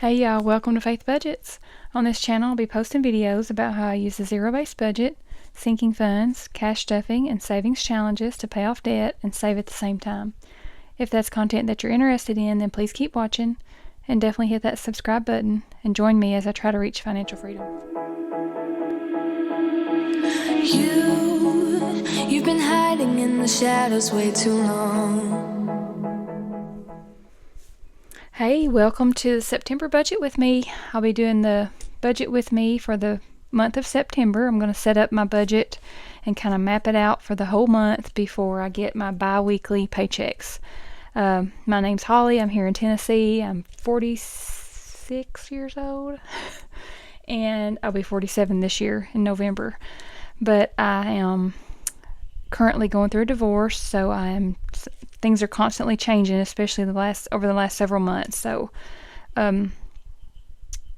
Hey y'all, welcome to Faith Budgets. On this channel, I'll be posting videos about how I use the zero-based budget, sinking funds, cash stuffing, and savings challenges to pay off debt and save at the same time. If that's content that you're interested in, then please keep watching and definitely hit that subscribe button and join me as I try to reach financial freedom. You've been hiding in the shadows way too long. Hey, welcome to the September budget with me. I'll be doing the budget with me for the month of September. I'm going to set up my budget and kind of map it out for the whole month before I get my bi-weekly paychecks. My name's Holly. I'm here in Tennessee. I'm 46 years old and I'll be 47 this year in November. But I am currently going through a divorce, so things are constantly changing, especially over the last several months. So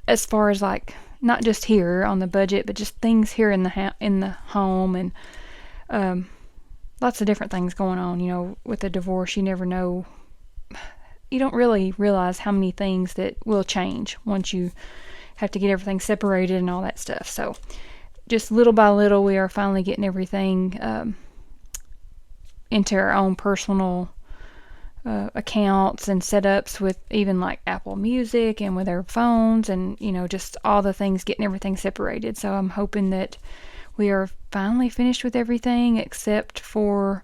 as far as like not just here on the budget, but just things here in the home and lots of different things going on. You know, with a divorce, you never know. You don't really realize how many things that will change once you have to get everything separated and all that stuff. So just little by little, we are finally getting everything into our own personal accounts and setups with even like Apple Music and with our phones and, you know, just all the things, getting everything separated. So I'm hoping that we are finally finished with everything except for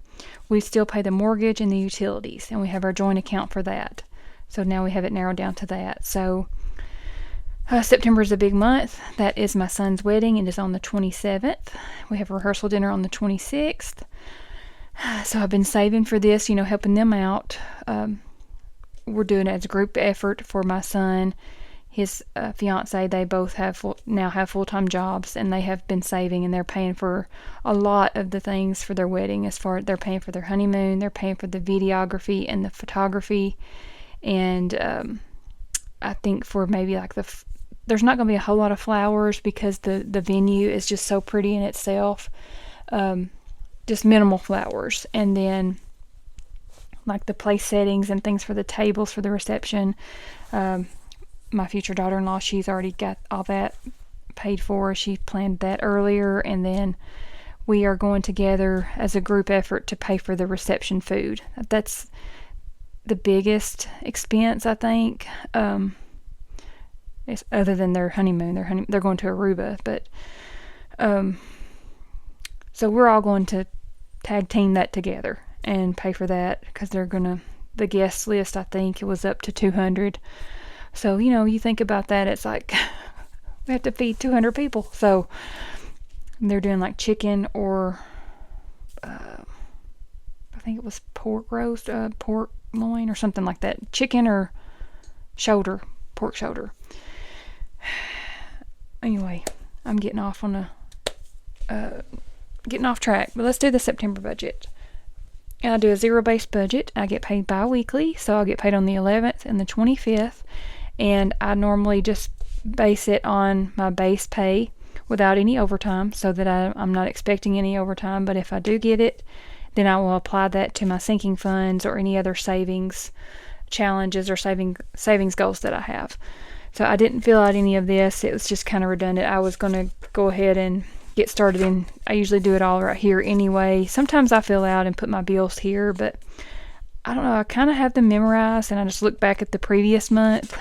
we still pay the mortgage and the utilities, and we have our joint account for that. So now we have it narrowed down to that. So September is a big month. That is my son's wedding. It is on the 27th. We have a rehearsal dinner on the 26th. So I've been saving for this, you know, helping them out. We're doing it as a group effort for my son, his fiance. They both now have full-time jobs, and they have been saving, and they're paying for a lot of the things for their wedding. As far as they're paying for their honeymoon, they're paying for the videography and the photography, and I think for maybe like there's not going to be a whole lot of flowers because the venue is just so pretty in itself. Just minimal flowers, and then like the place settings and things for the tables for the reception. My future daughter-in-law, she's already got all that paid for. She planned that earlier, and then we are going together as a group effort to pay for the reception food. That's the biggest expense, I think. It's other than their honeymoon. They're going to Aruba, but so we're all going to tag team that together and pay for that, because the guest list, I think it was up to 200. So, you know, you think about that, it's like we have to feed 200 people. So they're doing like chicken or I think it was pork roast, pork loin or something like that. Chicken or pork shoulder. Anyway, I'm getting off track, but let's do the September budget. I do a zero-based budget. I get paid bi-weekly, so I'll get paid on the 11th and the 25th, and I normally just base it on my base pay without any overtime, so that I'm not expecting any overtime. But if I do get it, then I will apply that to my sinking funds or any other savings challenges or savings goals that I have. So I didn't fill out any of this. It was just kind of redundant. I was going to go ahead and get started in. I usually do it all right here anyway. Sometimes I fill out and put my bills here, but I don't know, I kind of have them memorized, and I just look back at the previous month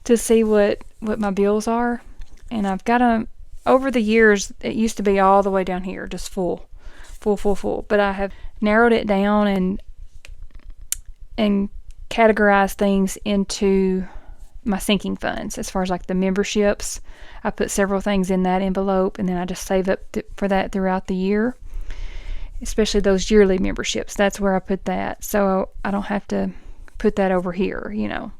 to see what my bills are. And I've got them over the years. It used to be all the way down here, just full, but I have narrowed it down and categorized things into my sinking funds. As far as like the memberships, I put several things in that envelope, and then I just save up for that throughout the year, especially those yearly memberships. That's where I put that, so I don't have to put that over here, you know.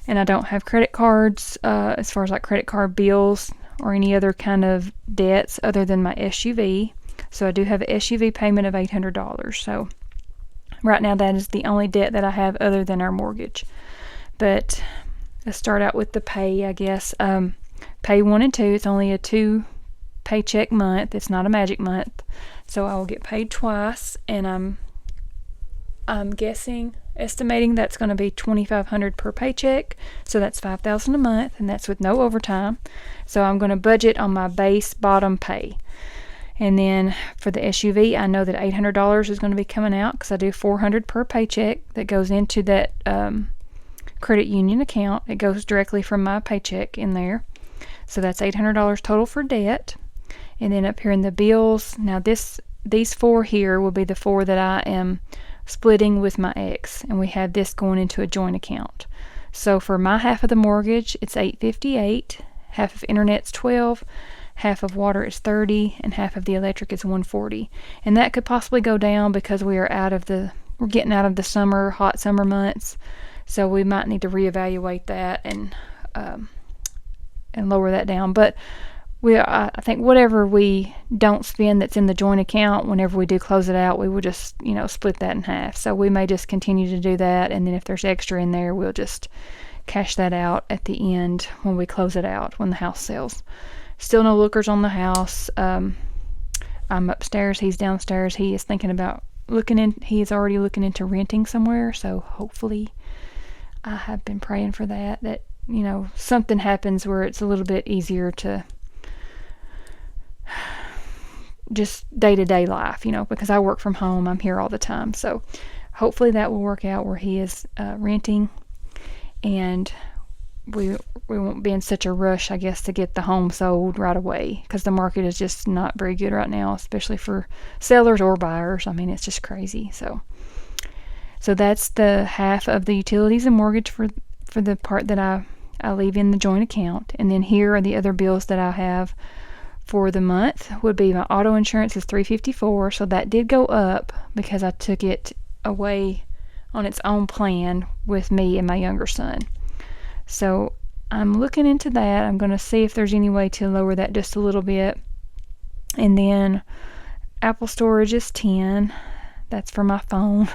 And I don't have credit cards, as far as like credit card bills or any other kind of debts other than my SUV. So I do have an SUV payment of $800. So right now that is the only debt that I have other than our mortgage. But let's start out with the pay, I guess. Pay 1 and 2, it's only a 2 paycheck month. It's not a magic month. So I will get paid twice, and I'm guessing estimating that's going to be $2,500 per paycheck, so that's $5,000 a month, and that's with no overtime. So I'm going to budget on my base bottom pay. And then for the SUV, I know that $800 is going to be coming out because I do $400 per paycheck that goes into that credit union account. It goes directly from my paycheck in there. So that's $800 total for debt. And then up here in the bills, now these four here will be the four that I am splitting with my ex, and we have this going into a joint account. So for my half of the mortgage, it's $858, half of internet's $12, half of water is $30, and half of the electric is $140. And that could possibly go down because we're getting out of the hot summer months. So we might need to reevaluate that and lower that down. But I think whatever we don't spend that's in the joint account, whenever we do close it out, we will just, split that in half. So we may just continue to do that, and then if there's extra in there, we'll just cash that out at the end when we close it out, when the house sells. Still no lookers on the house. I'm upstairs, he's downstairs. He is thinking about he is already looking into renting somewhere, so hopefully I have been praying for that, something happens where it's a little bit easier to just day-to-day life, because I work from home. I'm here all the time. So hopefully that will work out where he is renting, and we won't be in such a rush, I guess, to get the home sold right away, because the market is just not very good right now, especially for sellers or buyers. I mean, it's just crazy. So that's the half of the utilities and mortgage for the part that I leave in the joint account. And then here are the other bills that I have for the month. Would be my auto insurance is $354, so that did go up because I took it away on its own plan with me and my younger son. So I'm looking into that. I'm going to see if there's any way to lower that just a little bit. And then Apple storage is $10. That's for my phone.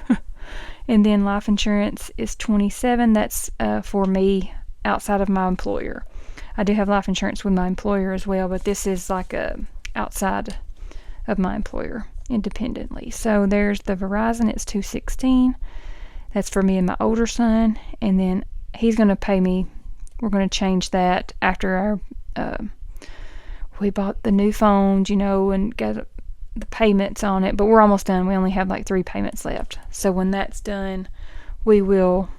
And then life insurance is $27. That's for me outside of my employer. I do have life insurance with my employer as well, but this is like outside of my employer independently. So there's the Verizon. It's $216. That's for me and my older son. And then he's going to pay me. We're going to change that after we bought the new phones, and got the payments on it. But we're almost done. We only have like 3 payments left. So when that's done, we will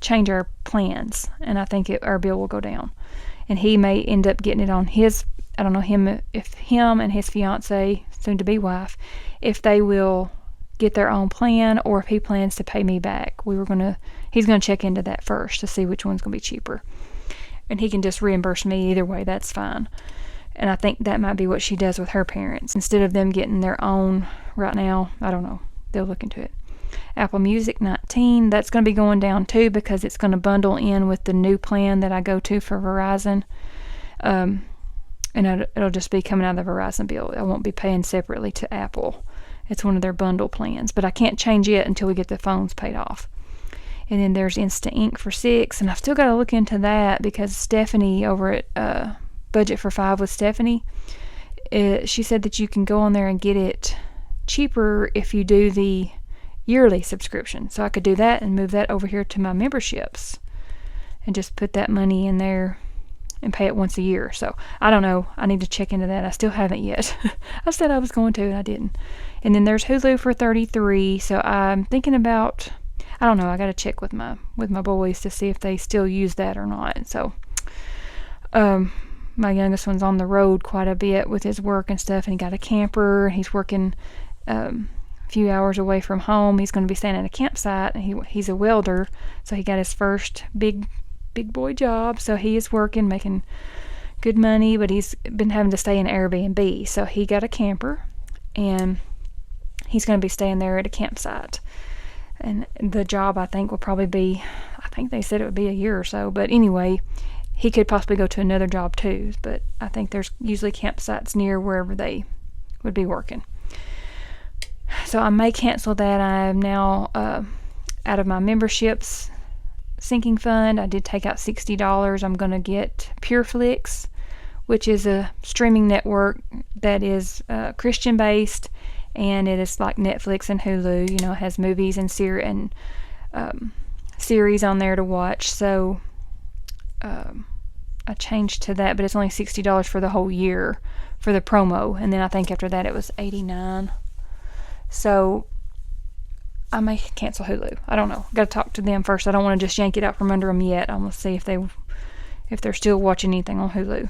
change our plans, and I think our bill will go down. And he may end up getting it on his, I don't know if him and his fiance, soon to be wife, if they will get their own plan, or if he plans to pay me back. He's gonna check into that first to see which one's gonna be cheaper, and he can just reimburse me either way. That's fine. And I think that might be what she does with her parents, instead of them getting their own right now. I don't know, they'll look into it. Apple Music $19. That's going to be going down too, because it's going to bundle in with the new plan that I go to for Verizon. And it'll just be coming out of the Verizon bill. I won't be paying separately to Apple. It's one of their bundle plans, but I can't change it until we get the phones paid off. And then there's Instant Ink for $6, and I've still got to look into that because Stephanie over at Budget for 5 with Stephanie, she said that you can go on there and get it cheaper if you do the yearly subscription. So I could do that and move that over here to my memberships and just put that money in there and pay it once a year. So I don't know. I need to check into that. I still haven't yet. I said I was going to, and I didn't. And then there's Hulu for $33. So I'm thinking about, I don't know. I got to check with my boys to see if they still use that or not. So my youngest one's on the road quite a bit with his work and stuff, and he got a camper. He's working few hours away from home. He's going to be staying at a campsite, and he's a welder, so he got his first big boy job. So he is working, making good money, but he's been having to stay in Airbnb. So he got a camper, and he's going to be staying there at a campsite. And the job, I think, will probably be, I think they said it would be a year or so, but anyway, he could possibly go to another job too. But I think there's usually campsites near wherever they would be working. So I may cancel that. I am now out of my memberships sinking fund. I did take out $60. I'm going to get PureFlix, which is a streaming network that is Christian based, and it is like Netflix and Hulu. It has movies and series on there to watch. So I changed to that, but it's only $60 for the whole year for the promo, and then I think after that it was $89. So I may cancel Hulu. I don't know. Got to talk to them first. I don't want to just yank it out from under them yet. I'm gonna see if they're still watching anything on Hulu.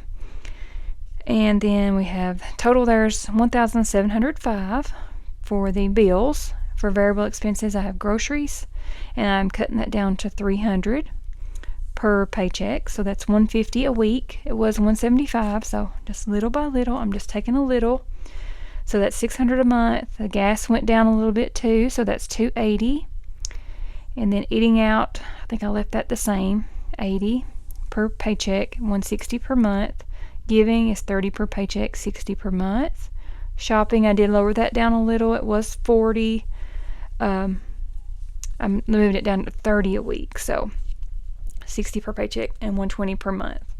And then we have total. There's $1,705 for the bills. For variable expenses, I have groceries, and I'm cutting that down to $300 per paycheck. So that's $150 a week. It was $175, so just little by little. I'm just taking a little. So that's $600 a month. The gas went down a little bit too, so that's $280. And then eating out, I think I left that the same, $80 per paycheck, $160 per month. Giving is $30 per paycheck, $60 per month. Shopping, I did lower that down a little. It was $40. I moved it down to $30 a week, so $60 per paycheck and $120 per month.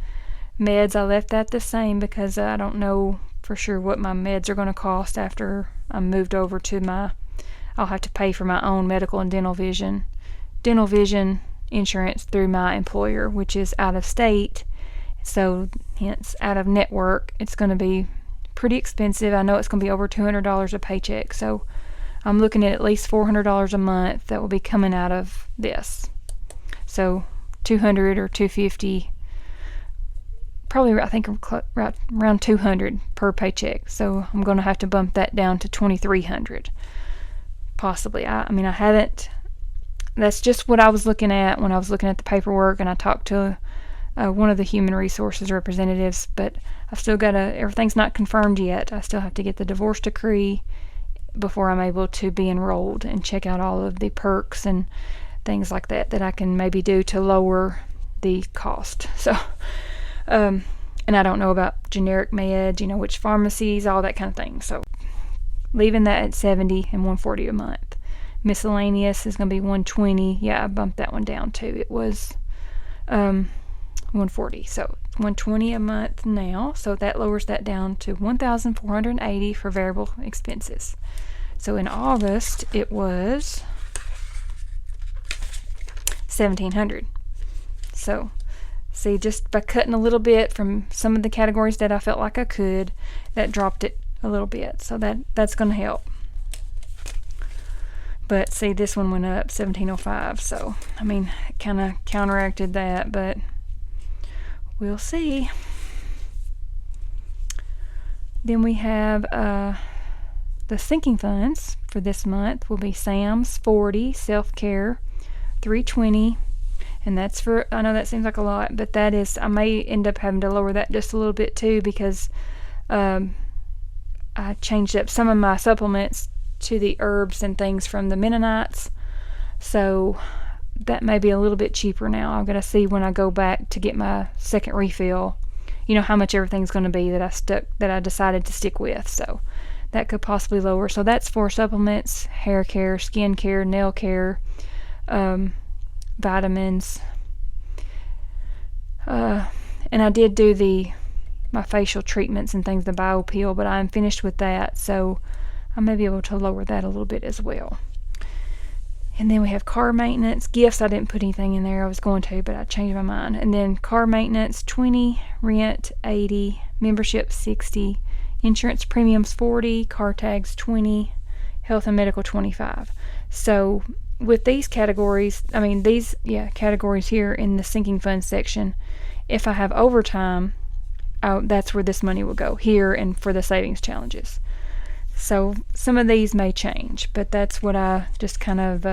Meds, I left that the same because I don't know for sure what my meds are going to cost after I'm moved over to I'll have to pay for my own medical and dental vision insurance through my employer, which is out of state. So hence out of network, it's going to be pretty expensive. I know it's going to be over $200 a paycheck. So I'm looking at least $400 a month that will be coming out of this. So $200 or $250, probably I think around $200 per paycheck. So I'm going to have to bump that down to $2,300 possibly. I mean, I haven't. That's just what I was looking at when I was looking at the paperwork, and I talked to one of the human resources representatives, but I've still got everything's not confirmed yet. I still have to get the divorce decree before I'm able to be enrolled and check out all of the perks and things like that I can maybe do to lower the cost. So, and I don't know about generic meds, which pharmacies, all that kind of thing. So leaving that at $70 and $140 a month. Miscellaneous is going to be $120. Yeah, I bumped that one down too. It was $140, so $120 a month now. So that lowers that down to $1,480 for variable expenses. So in August it was $1,700. So see, just by cutting a little bit from some of the categories that I felt like I could, that dropped it a little bit. So that's going to help. But see, this one went up $1,705. So I mean, it kind of counteracted that, but we'll see. Then we have the sinking funds for this month will be Sam's $40, self-care $320, and that's for, I know that seems like a lot, but that is, I may end up having to lower that just a little bit too, because I changed up some of my supplements to the herbs and things from the Mennonites, so that may be a little bit cheaper now. I'm going to see when I go back to get my second refill, how much everything's going to be that I decided to stick with. So that could possibly lower. So that's for supplements, hair care, skin care, nail care, vitamins. And I did do my facial treatments and things, the BioPeel, but I'm finished with that. So I may be able to lower that a little bit as well. And then we have car maintenance. Gifts, I didn't put anything in there. I was going to, but I changed my mind. And then car maintenance, $20, rent, $80, membership, $60, insurance premiums, $40, car tags, $20, health and medical, $25. So with these categories, categories here in the sinking fund section, if I have overtime, that's where this money will go, here and for the savings challenges. So some of these may change, but that's what I just kind of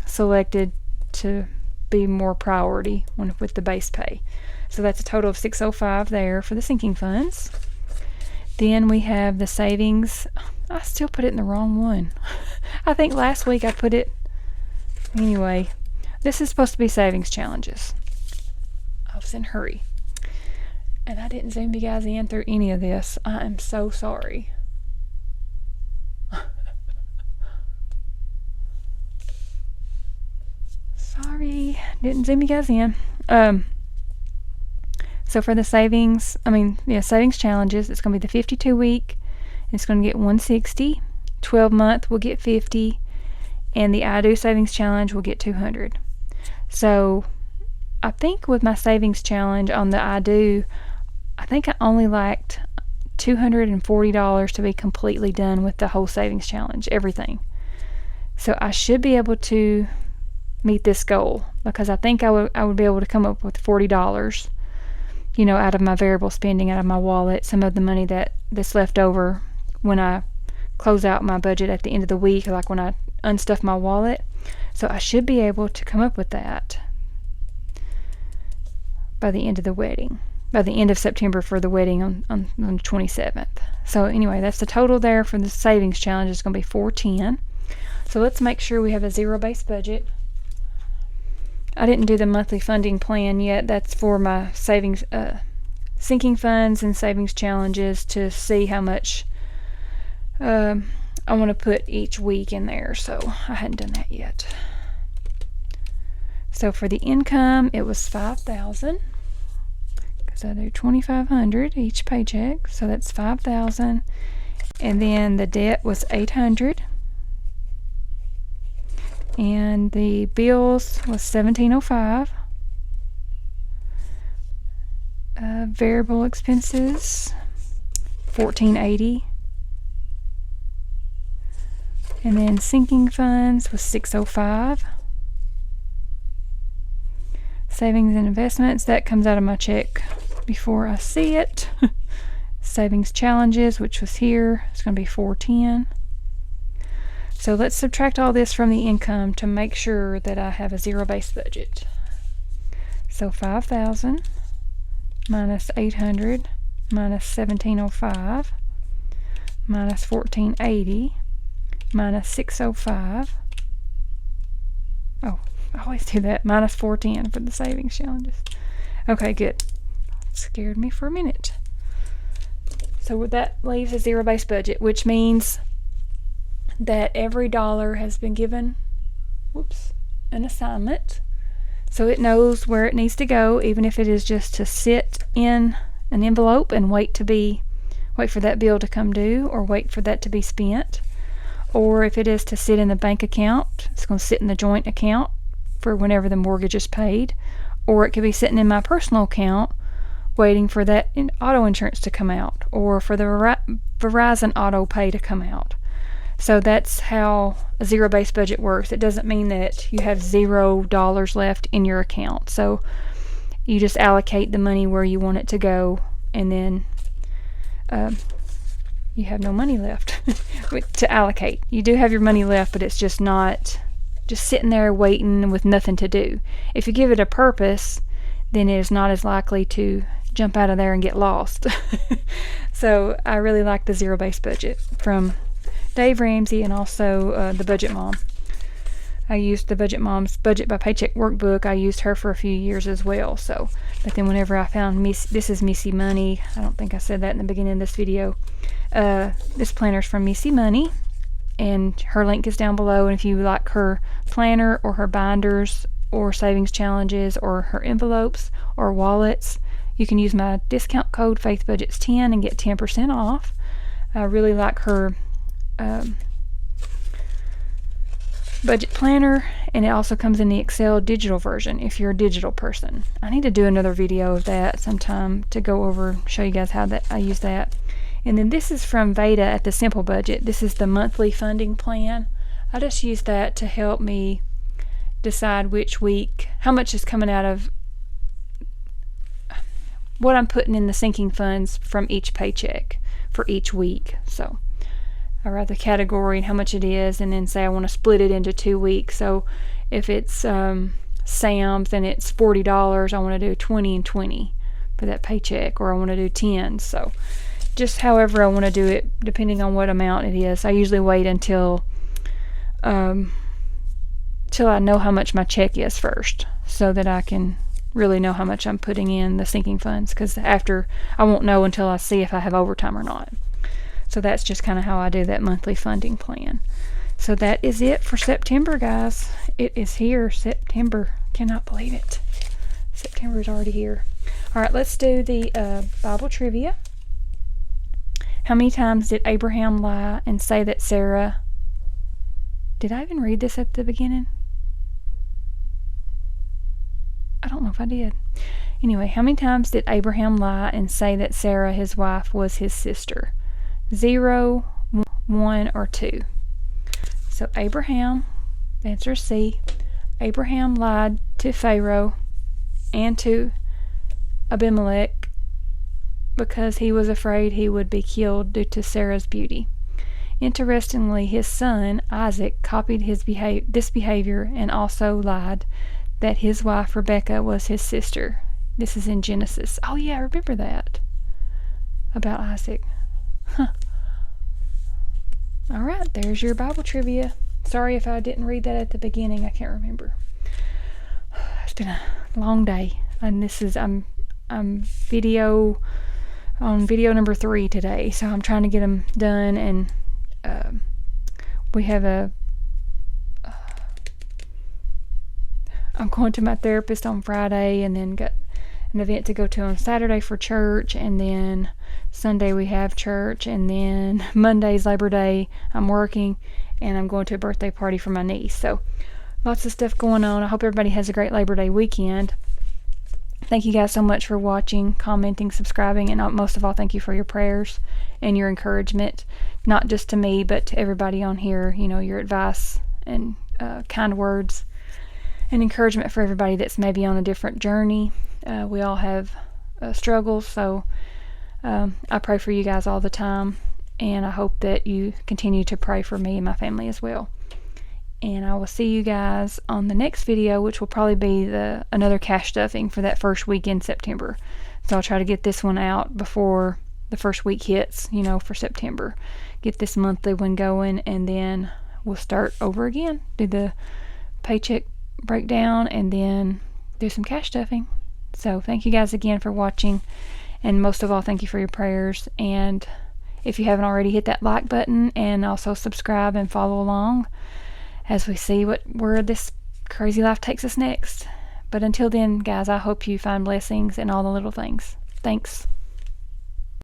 selected to be more priority with the base pay. So that's a total of $605 there for the sinking funds. Then we have the savings. I still put it in the wrong one. I think last week I put it. Anyway, this is supposed to be savings challenges. I was in a hurry, and I didn't zoom you guys in through any of this. I am so sorry. Sorry, didn't zoom you guys in. So for the savings challenges, it's going to be the 52 week. It's going to get $160. 12-month will get 50, and the I Do Savings Challenge will get 200. So I think with my savings challenge on the I Do, I think I only liked $240 to be completely done with the whole savings challenge, everything. So I should be able to meet this goal, because I think I would be able to come up with $40, out of my variable spending, out of my wallet, some of the money that's left over when I close out my budget at the end of the week, like when I unstuff my wallet. So I should be able to come up with that by the end of the wedding, by the end of September for the wedding on the 27th. So anyway, that's the total there for the savings challenge. It's going to be $410. So let's make sure we have a zero-based budget. I didn't do the monthly funding plan yet. That's for my savings, sinking funds and savings challenges, to see how much I want to put each week in there. So I hadn't done that yet. So for the income, it was $5,000, because I do $2,500 each paycheck. So that's $5,000. And then the debt was $800. And the bills was $1,705. Variable expenses $1,480. And then sinking funds was $605. Savings and investments, that comes out of my check before I see it. Savings challenges, which was here, it's going to be $410. So let's subtract all this from the income to make sure that I have a zero-based budget. So 5,000 minus 800 minus 1,705 minus 1,480 minus 605. Oh, I always do that. Minus 410 for the savings challenges. Okay, good. Scared me for a minute. So that leaves a zero-based budget, which means that every dollar has been given an assignment, so it knows where it needs to go, even if it is just to sit in an envelope and wait for that bill to come due, or wait for that to be spent. Or if it is to sit in the bank account, it's going to sit in the joint account for whenever the mortgage is paid. Or it could be sitting in my personal account waiting for that auto insurance to come out, or for the Verizon auto pay to come out. So that's how a zero-based budget works. It doesn't mean that you have $0 left in your account. So you just allocate the money where you want it to go, and then you have no money left to allocate. You do have your money left, but it's just not just sitting there waiting with nothing to do. If you give it a purpose, then it is not as likely to jump out of there and get lost. So I really like the zero-based budget from Dave Ramsey, and also the Budget Mom. I used the Budget Mom's Budget by Paycheck workbook. I used her for a few years as well. So, but then whenever I found this is Missy Money. I don't think I said that in the beginning of this video. This planner's from Missy Money, and her link is down below. And if you like her planner or her binders or savings challenges or her envelopes or wallets, you can use my discount code FaithBudgets10 and get 10% off. I really like her budget planner, and it also comes in the Excel digital version if you're a digital person. I need to do another video of that sometime to go over, show you guys how that I use that. And then this is from Veda at the Simple Budget. This is the monthly funding plan. I just use that to help me decide which week, how much is coming out of what I'm putting in the sinking funds from each paycheck for each week. So I write the category and how much it is, and then say I want to split it into 2 weeks. So if it's Sam's and it's $40, I want to do 20 and 20 for that paycheck, or I want to do 10. So just however I want to do it, depending on what amount it is. I usually wait until till I know how much my check is first, so that I can really know how much I'm putting in the sinking funds, because after I won't know until I see if I have overtime or not. So that's just kind of how I do that monthly funding plan. So that is it for September, guys. It is here, September. Cannot believe it. September is already here. All right, let's do the Bible trivia. How many times did Abraham lie and say that Sarah... Did I even read this at the beginning? I don't know if I did. Anyway, how many times did Abraham lie and say that Sarah, his wife, was his sister? 0, 1, or 2? So Abraham, the answer is C. Abraham lied to Pharaoh and to Abimelech because he was afraid he would be killed due to Sarah's beauty. Interestingly, his son, Isaac, copied this behavior and also lied that his wife, Rebecca, was his sister. This is in Genesis. Oh, yeah, I remember that. About Isaac. Huh. All right, there's your Bible trivia. Sorry if I didn't read that at the beginning. I can't remember. It's been a long day. And this is, I'm video number 3 today. So I'm trying to get them done. And we have I'm going to my therapist on Friday, and then got an event to go to on Saturday for church, and then Sunday we have church, and then Monday's Labor Day I'm working, and I'm going to a birthday party for my niece. So lots of stuff going on. I hope everybody has a great Labor Day weekend. Thank you guys so much for watching, commenting, subscribing, and most of all, thank you for your prayers and your encouragement, not just to me, but to everybody on here. You know, your advice and kind words and encouragement for everybody that's maybe on a different journey. We all have struggles, so I pray for you guys all the time, and I hope that you continue to pray for me and my family as well. And I will see you guys on the next video, which will probably be another cash stuffing for that first week in September. So I'll try to get this one out before the first week hits, you know, for September. Get this monthly one going, and then we'll start over again. Do the paycheck breakdown, and then do some cash stuffing. So thank you guys again for watching, and most of all, thank you for your prayers. And if you haven't already, hit that like button, and also subscribe and follow along as we see where this crazy life takes us next. But until then, guys, I hope you find blessings in all the little things. Thanks.